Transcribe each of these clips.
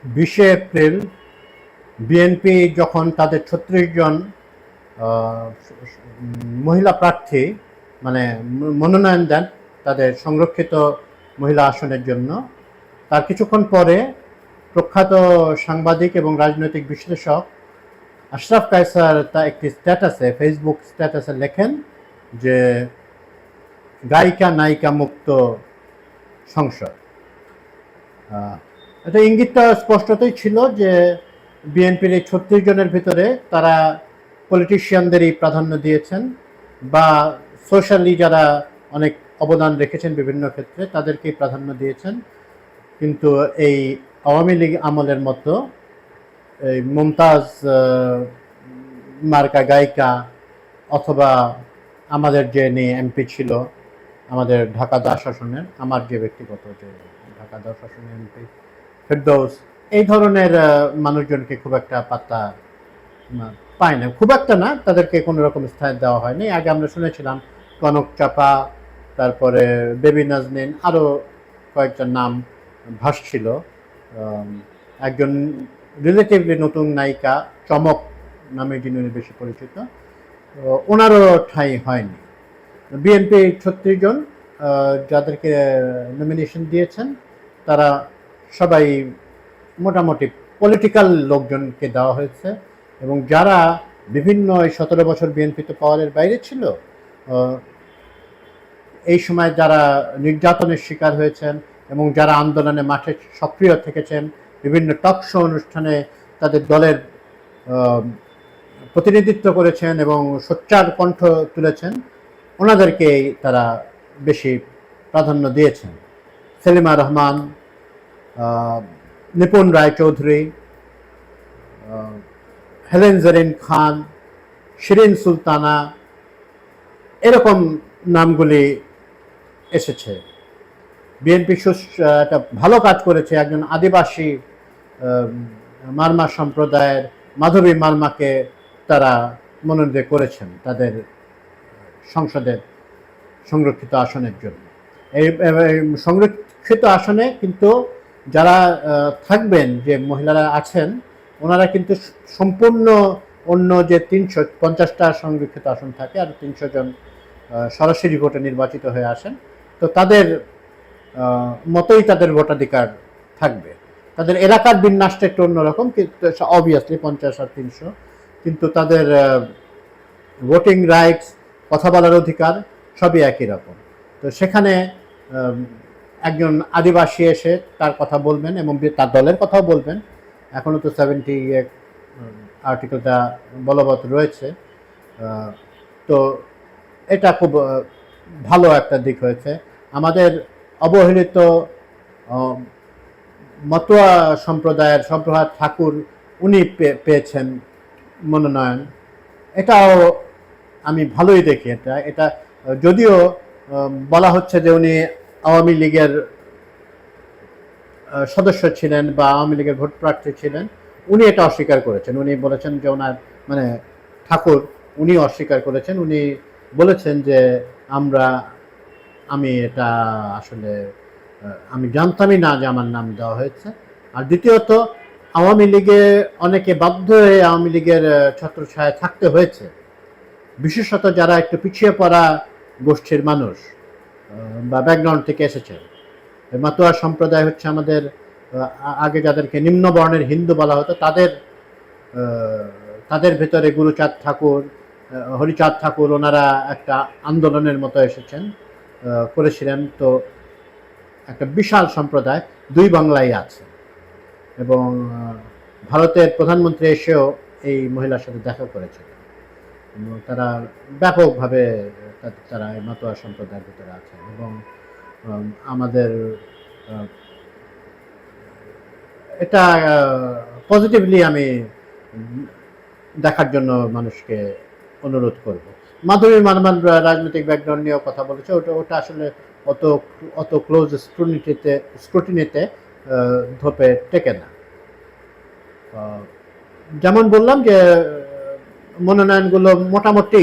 20 April BNP যখন তাদের 36 জন মহিলা প্রার্থী মানে মনোনয়ন দেন তাদের সংরক্ষিত মহিলা আসনের জন্য, তার কিছুক্ষণ পরে প্রখ্যাত সাংবাদিক এবং রাজনৈতিক বিশ্লেষক আশরাফ কায়সার তা একটি স্ট্যাটাসে, ফেসবুক স্ট্যাটাসে লেখেন যে গায়িকা নায়িকা মুক্ত সংসদ। এটা ইঙ্গিতটা স্পষ্টতই ছিল যে বিএনপির এই 36 জনের ভিতরে তারা পলিটিশিয়ানদেরই প্রাধান্য দিয়েছেন বা সোশ্যালি যারা অনেক অবদান রেখেছেন বিভিন্ন ক্ষেত্রে তাদেরকেই প্রাধান্য দিয়েছেন। কিন্তু এই আওয়ামী লীগ আমলের মতো এই মমতাজ মার্কা গায়িকা অথবা আমাদের যে নিয়ে এমপি ছিল আমাদের ঢাকা 10 আসনের, আমার যে ব্যক্তিগত যে ঢাকা 10 আসনের এমপি ফেরদৌস, এই ধরনের মানুষজনকে খুব একটা পাত্তা পায় না, খুব একটা না, তাদেরকে কোনো রকম স্থান দেওয়া হয়নি। আগে আমরা শুনেছিলাম কনক চাপা, তারপরে বেবি নাজনীন, আরও কয়েকটা নাম ভাসছিল। একজন রিলেটিভলি নতুন নায়িকা চমক নামে যিনি বেশি পরিচিত, ওনারও ঠাঁই হয়নি। বিএনপি 36 জন যাদেরকে নমিনেশন দিয়েছেন তারা সবাই মোটামুটি পলিটিক্যাল লোকজনকে দেওয়া হয়েছে, এবং যারা বিভিন্ন 17 বছর বিএনপিতে পাওয়ারের বাইরে ছিল, এই সময় যারা নির্যাতনের শিকার হয়েছেন এবং যারা আন্দোলনে মাঠে সক্রিয় থেকেছেন, বিভিন্ন টক শো অনুষ্ঠানে তাদের দলের প্রতিনিধিত্ব করেছেন এবং সোচ্চার কণ্ঠ তুলেছেন, ওনাদেরকেই তারা বেশি প্রাধান্য দিয়েছেন। সেলিমা রহমান, নিপুণ রায়চৌধুরী, হেলেন জেরিন খান, শিরিন সুলতানা, এরকম নামগুলি এসেছে। বিএনপি একটা ভালো কাজ করেছে। একজন আদিবাসী মারমা সম্প্রদায়ের মাধবী মারমাকে তারা মনোনীত করেছেন তাদের সংসদের সংরক্ষিত আসনের জন্য। এই সংরক্ষিত আসনে কিন্তু যারা থাকবেন, যে মহিলারা আছেন, ওনারা কিন্তু সম্পূর্ণ অন্য যে 350টা সংরক্ষিত আসন থাকে আর 300 জন সরাসরি ভোটে নির্বাচিত হয়ে আসেন, তো তাদের মতোই তাদের ভোটাধিকার থাকবে। তাদের এলাকার বিন্যাসটা একটু অন্যরকম, কিন্তু অবভিয়াসলি 50 আর 300, কিন্তু তাদের ভোটিং রাইটস, কথা বলার অধিকার সবই একই রকম। তো সেখানে একজন আদিবাসী এসে তার কথা বলবেন এবং তার দলের কথাও বলবেন। এখনও তো 70 আর্টিকেলটা বলবৎ রয়েছে। তো এটা খুব ভালো একটা দিক হয়েছে। আমাদের অবহেলিত মতুয়া সম্প্রদায়ের সম্প্রভাত ঠাকুর, উনি পেয়েছেন মনোনয়ন। এটাও আমি ভালোই দেখি। এটা যদিও বলা হচ্ছে যে উনি আওয়ামী লীগের সদস্য ছিলেন বা আওয়ামী লীগের ভোট প্রার্থী ছিলেন, উনি এটা অস্বীকার করেছেন। উনি বলেছেন যে ওনার মানে ঠাকুর, উনি অস্বীকার করেছেন। উনি বলেছেন যে আমি এটা আসলে আমি জানতামই না যে আমার নাম দেওয়া হয়েছে। আর দ্বিতীয়ত, আওয়ামী লীগে অনেকে বাধ্য হয়ে আওয়ামী লীগের ছত্রছায়ায় থাকতে হয়েছে, বিশেষত যারা একটু পিছিয়ে পড়া গোষ্ঠীর মানুষ বা ব্যাকগ্রাউন্ড থেকে এসেছে। মাতোয়া সম্প্রদায় হচ্ছে আমাদের আগে যাদেরকে নিম্ন বর্ণের হিন্দু বলা হতো, তাদের ভেতরে গুরুচাঁদ ঠাকুর, হরিচাঁদ ঠাকুর, ওনারা একটা আন্দোলনের মতো এসেছেন, করেছিলেন। তো একটা বিশাল সম্প্রদায় দুই বাংলায় আছে, এবং ভারতের প্রধানমন্ত্রী এসেও এই মহিলার সাথে দেখা করেছিলেন। তারা ব্যাপকভাবে তারা মাতোয়া সম্প্রদায়ের ভিতরে আছেন, এবং আমাদের এটা পজিটিভলি আমি দেখার জন্য মানুষকে অনুরোধ করব। মাধবী মারমান রাজনৈতিক ব্যাকগ্রাউন্ড নিয়েও কথা বলেছে। ওটা আসলে অত ক্লোজ স্ক্রুটিনিতে ধোপে টেকে না। যেমন বললাম যে মনোনয়নগুলো মোটামুটি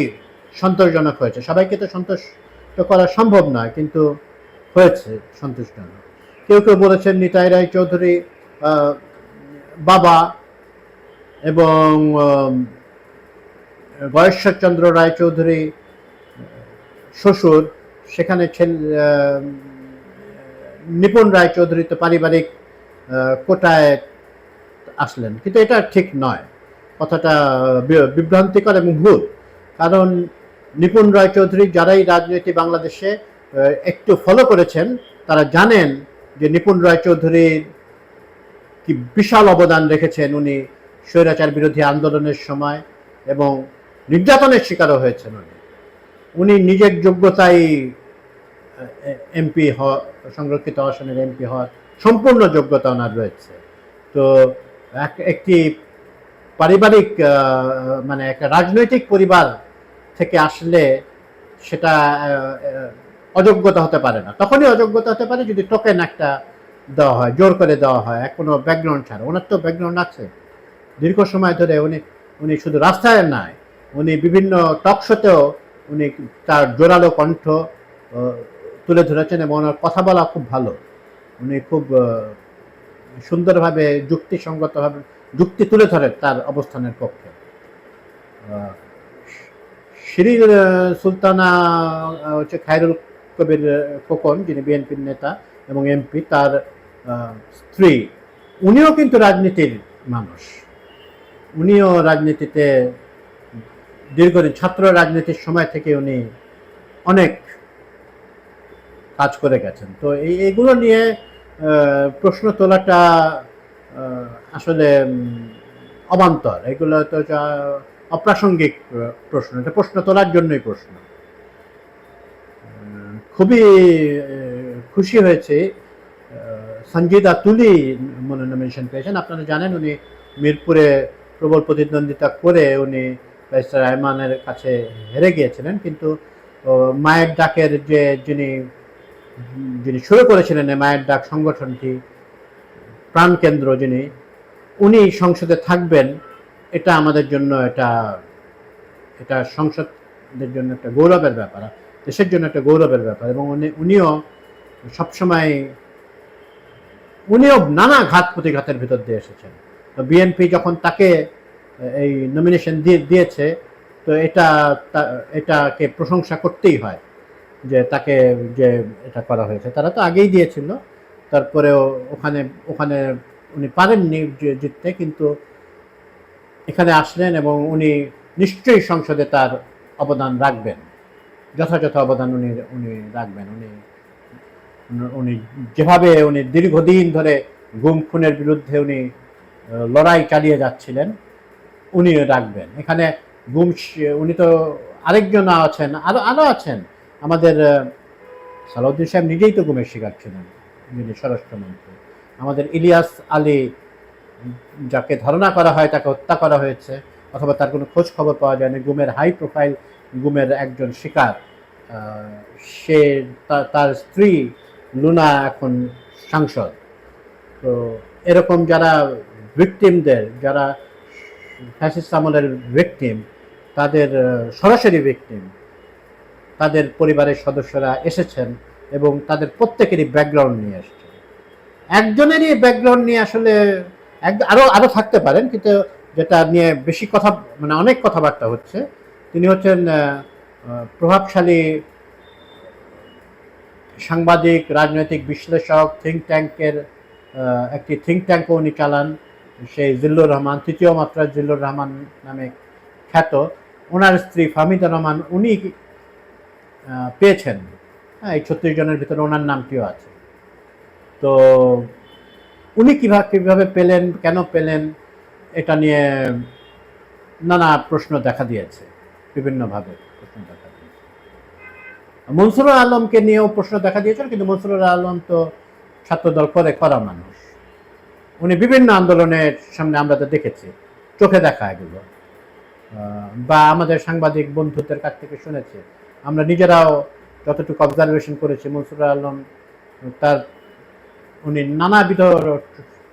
সন্তোষজনক হয়েছে। সবাইকে তো সন্তুষ্ট করা সম্ভব নয়, কিন্তু হয়েছে সন্তুষ্টজনক। কেউ কেউ বলেছেন নিতাই রায় চৌধুরী বাবা এবং গয়েশ্বরচন্দ্র রায়চৌধুরী শ্বশুর, সেখানে নিপুণ রায়চৌধুরী তো পারিবারিক কোটায় আসলেন, কিন্তু এটা ঠিক নয়, কথাটা বিভ্রান্তিকর এবং ভুল। কারণ নিপুণ রায়চৌধুরী যারাই রাজনীতি বাংলাদেশে একটু ফলো করেছেন তারা জানেন যে নিপুণ রায়চৌধুরীর কি বিশাল অবদান রেখেছেন উনি স্বৈরাচার বিরোধী আন্দোলনের সময়, এবং নির্যাতনের শিকারও হয়েছেন উনি নিজের যোগ্যতায় এমপি সংরক্ষিত আসনের এমপি হওয়ার সম্পূর্ণ যোগ্যতা ওনার রয়েছে। তো একটি পারিবারিক মানে একটা রাজনৈতিক পরিবার থেকে আসলে সেটা অযোগ্যতা হতে পারে না। তখনই অযোগ্যতা হতে পারে যদি টোকেন একটা দেওয়া হয়, জোর করে দেওয়া হয়, কোনো ব্যাকগ্রাউন্ড ছাড়া। ওনার তো ব্যাকগ্রাউন্ড আছে, দীর্ঘ সময় ধরে উনি শুধু রাস্তায় নয়, উনি বিভিন্ন টক শোতেও উনি তার জোরালো কণ্ঠ তুলে ধরেছেন এবং ওনার কথা বলা খুব ভালো। উনি খুব সুন্দরভাবে যুক্তিসঙ্গতভাবে যুক্তি তুলে ধরেন তার অবস্থানের পক্ষে। শিরিন সুলতানা হচ্ছে খায়রুল কবির খোকন, যিনি বিএনপির নেতা এবং এমপি, তার স্ত্রী, উনিও কিন্তু রাজনীতির মানুষ। উনিও রাজনীতিতে দীর্ঘদিন, ছাত্র রাজনীতির সময় থেকে উনি অনেক কাজ করে গেছেন। তো এইগুলো নিয়ে প্রশ্ন তোলাটা আসলে অবান্তর, এগুলো তো অপ্রাসঙ্গিক প্রশ্ন, এটা প্রশ্ন তোলার জন্যই প্রশ্ন। খুবই খুশি হয়েছে সঞ্জিদা তুলি নমিনেশন পেয়েছেন। আপনারা জানেন উনি মিরপুরে প্রবল প্রতিদ্বন্দ্বিতা করে উনি ব্যারিস্টার আয়মানের কাছে হেরে গিয়েছিলেন, কিন্তু মায়ের ডাকের যিনি শুরু করেছিলেন মায়ের ডাক সংগঠনটি, প্রাণকেন্দ্র যিনি, উনি সংসদে থাকবেন, এটা আমাদের জন্য এটা সংসদের জন্য একটা গৌরবের ব্যাপার, দেশের জন্য একটা গৌরবের ব্যাপার। এবং উনিও সবসময় নানা ঘাত প্রতিঘাতের ভিতর দিয়ে এসেছেন। তো বিএনপি যখন তাকে এই নমিনেশন দিয়েছে, তো এটাকে প্রশংসা করতেই হয় যে তাকে যে এটা করা হয়েছে। তারা তো আগেই দিয়েছিল, তারপরেও ওখানে উনি পারেননি জিততে, কিন্তু এখানে আসলেন এবং উনি নিশ্চয়ই সংসদে তার অবদান রাখবেন, যথাযথ অবদান উনি রাখবেন। উনি যেভাবে উনি দীর্ঘদিন ধরে গুম খুনের বিরুদ্ধে উনি লড়াই চালিয়ে যাচ্ছিলেন, উনি রাখবেন। এখানে উনি তো আরেকজন আছেন, আরো আছেন, আমাদের সালাউদ্দিন সাহেব নিজেই তো গুমের শিকার ছিলেন, যিনি স্বরাষ্ট্রমন্ত্রী। আমাদের ইলিয়াস আলী, যাকে ধারণা করা হয় তাকে হত্যা করা হয়েছে, অথবা তার কোনো খোঁজ খবর পাওয়া যায়নি, গুমের হাই প্রোফাইল গুমের একজন শিকার। সে তার স্ত্রী লুনা এখন সাংসদ। তো এরকম যারা ভিকটিমদের, যারা ফ্যাসিস্ট আমলের ভিকটিম, তাদের সরাসরি ভিকটিম, তাদের পরিবারের সদস্যরা এসেছেন এবং তাদের প্রত্যেকেরই ব্যাকগ্রাউন্ড নিয়ে এসেছেন। একজনেরই ব্যাকগ্রাউন্ড নিয়ে আসলে আরো থাকতে পারেন, কিন্তু যেটা নিয়ে বেশি কথা, মানে অনেক কথাবার্তা হচ্ছে, তিনি হচ্ছেন প্রভাবশালী সাংবাদিক, রাজনৈতিক বিশ্লেষক, থিঙ্ক ট্যাঙ্কের একটি থিঙ্ক ট্যাঙ্কও উনি চালান, সেই জিল্লুর রহমান, তৃতীয় মাত্রা জিল্লুর রহমান নামে খ্যাত। ওনার স্ত্রী ফাহমিদা রহমান, উনি পেয়েছেন, হ্যাঁ, এই 36 জনের ভিতরে ওনার নামটিও আছে। তো উনি কিভাবে পেলেন, কেন পেলেন, এটা নিয়ে নানা প্রশ্ন দেখা দিয়েছে, বিভিন্নভাবে প্রশ্ন দেখা দিয়েছে। মনসুরুল আলমকে নিয়েও প্রশ্ন দেখা দিয়েছিল, কিন্তু মনসুরুল আলম তো ছাত্রদল করা মানুষ, উনি বিভিন্ন আন্দোলনের সামনে আমরা তো দেখেছি, চোখে দেখা এগুলো, বা আমাদের সাংবাদিক বন্ধুদের কাছ থেকে শুনেছি, আমরা নিজেরাও যতটুকু অবজারভেশন করেছি, মনসুরুল আলম উনি নানাবিধ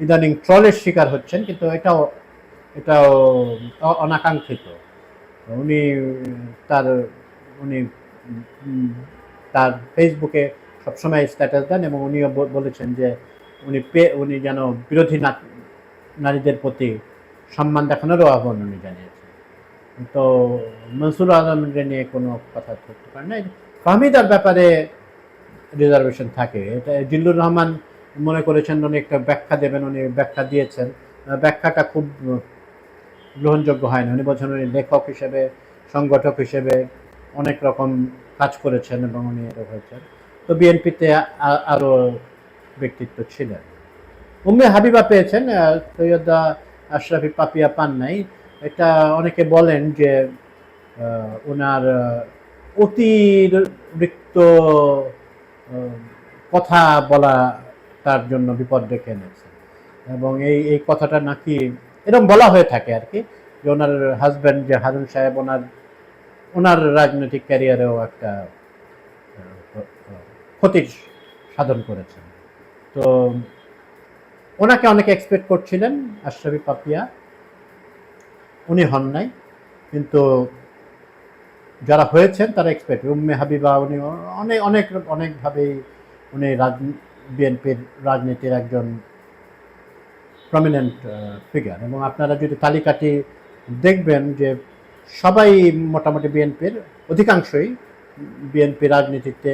ইদানিং ট্রলের শিকার হচ্ছেন, কিন্তু এটাও অনাকাঙ্ক্ষিত। উনি তার ফেসবুকে সবসময় স্ট্যাটাস দেন এবং উনিও বলেছেন যে উনি যেন বিরোধী নারীদের প্রতি সম্মান দেখানোরও আহ্বান উনি জানিয়েছেন। তো মনসুর আলমকে নিয়ে কোনো কথা ধরতে পারে না। ফাহমিদার ব্যাপারে রিজার্ভেশন থাকে, এটা জিল্লুর রহমান মনে করেছেন উনি একটা ব্যাখ্যা দেবেন, উনি ব্যাখ্যা দিয়েছেন, ব্যাখ্যাটা খুব গ্রহণযোগ্য হয় না। উনি বলছেন উনি লেখক হিসেবে, সংগঠক হিসেবে অনেক রকম কাজ করেছেন এবং উনি এটা হয়েছেন। তো বিএনপিতে আরও ব্যক্তিত্ব ছিলেন। উম্মে হাবিবা পেয়েছেন, সৈয়দা আশরাফি পাপিয়া পান নাই। এটা অনেকে বলেন যে ওনার অতিরিক্ত কথা বলা তার জন্য বিপদ ডেকে এনেছে, এবং এই কথাটা নাকি এরকম বলা হয়ে থাকে আর কি, যে ওনার হাজব্যান্ড যে হারুন সাহেব ওনার রাজনৈতিক ক্যারিয়ারেও একটা ক্ষতি সাধন করেছেন। তো ওনাকে অনেকে এক্সপেক্ট করছিলেন, আশরাফি পাপিয়া, উনি হন নাই, কিন্তু যারা হয়েছেন তারা এক্সপেক্ট। উম্মে হাবিবা উনি অনেকভাবেই উনি বিএনপির রাজনীতির একজন প্রমিনেন্ট ফিগার, এবং আপনারা যদি তালিকাটি দেখবেন যে সবাই মোটামুটি বিএনপির অধিকাংশই বিএনপি রাজনীতিতে,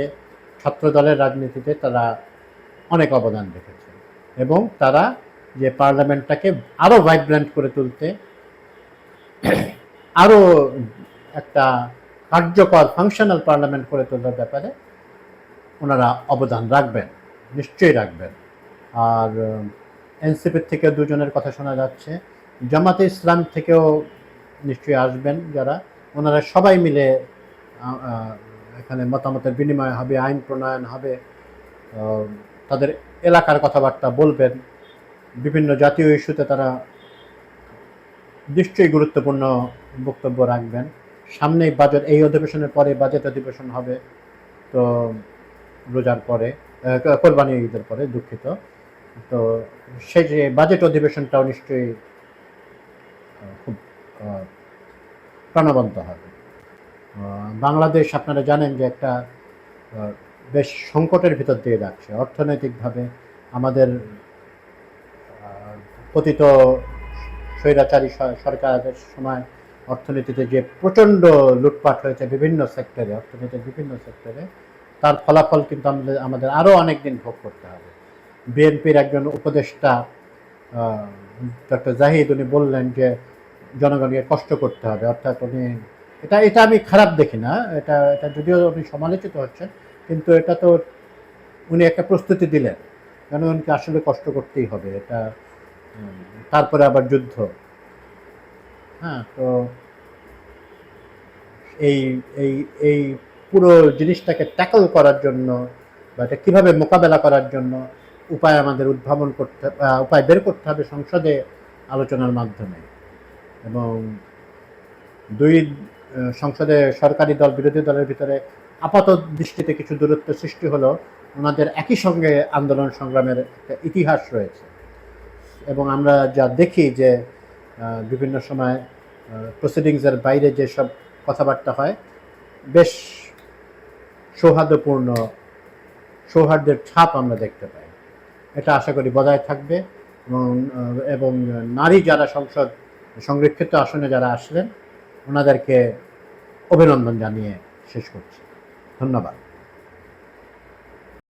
ছাত্রদলের রাজনীতিতে তারা অনেক অবদান রেখেছে, এবং তারা যে পার্লামেন্টটাকে আরও ভাইব্রেন্ট করে তুলতে, আরও একটা কার্যকর ফাংশনাল পার্লামেন্ট করে তোলার ব্যাপারে ওনারা অবদান রাখবেন, নিশ্চয়ই রাখবেন। আর এনসিপির থেকে দুজনের কথা শোনা যাচ্ছে, জামাতে ইসলাম থেকেও নিশ্চয়ই আসবেন যারা, ওনারা সবাই মিলে এখানে মতামতের বিনিময় হবে, আইন প্রণয়ন হবে, তাদের এলাকার কথাবার্তা বলবেন, বিভিন্ন জাতীয় ইস্যুতে তারা নিশ্চয়ই গুরুত্বপূর্ণ বক্তব্য রাখবেন। সামনেই বাজেট, এই অধিবেশনের পরে বাজেট অধিবেশন হবে, তো রোজার পরে, কোরবানি ঈদের পরে, দুঃখিত। তো সেই যে বাজেট অধিবেশনটাও নিশ্চয়ই খুব প্রাণবন্ত হবে। বাংলাদেশ আপনারা জানেন যে একটা বেশ সংকটের ভিতর দিয়ে যাচ্ছে অর্থনৈতিকভাবে। আমাদের পতিত স্বৈরাচারী সরকারের সময় অর্থনীতিতে যে প্রচণ্ড লুটপাট হয়েছে বিভিন্ন সেক্টরে, অর্থনীতির বিভিন্ন সেক্টরে, তার ফলাফল কিন্তু আমাদের আরও অনেক দিন ভোগ করতে হবে। বিএনপির একজন উপদেষ্টা ডক্টর জাহিদ, উনি বললেন যে জনগণকে কষ্ট করতে হবে, অর্থাৎ উনি এটা আমি খারাপ দেখি না, এটা যদিও উনি সমালোচিত হচ্ছেন, কিন্তু এটা তো উনি একটা প্রস্তুতি দিলেন, জনগণকে আসলে কষ্ট করতেই হবে, এটা তারপরে আবার যুদ্ধ। হ্যাঁ, তো এই এই এই পুরো জিনিসটাকে ট্যাকল করার জন্য, বা এটা কীভাবে মোকাবেলা করার জন্য উপায় আমাদের উপায় বের করতে হবে সংসদে আলোচনার মাধ্যমে। এবং দুই সংসদে সরকারি দল বিরোধী দলের ভিতরে আপাত দৃষ্টিতে কিছু দূরত্ব সৃষ্টি হলো, ওনাদের একই সঙ্গে আন্দোলন সংগ্রামের একটা ইতিহাস রয়েছে, এবং আমরা যা দেখি যে বিভিন্ন সময় প্রসিডিংসের বাইরে যেসব কথাবার্তা হয়, বেশ সৌহার্দ্যের ছাপ আমরা দেখতে পাই। এটা আশা করি বজায় থাকবে, এবং নারী যারা সংসদ সংরক্ষিত আসনে যারা আসলেন, ওনাদেরকে অভিনন্দন জানিয়ে শেষ করছি। ধন্যবাদ।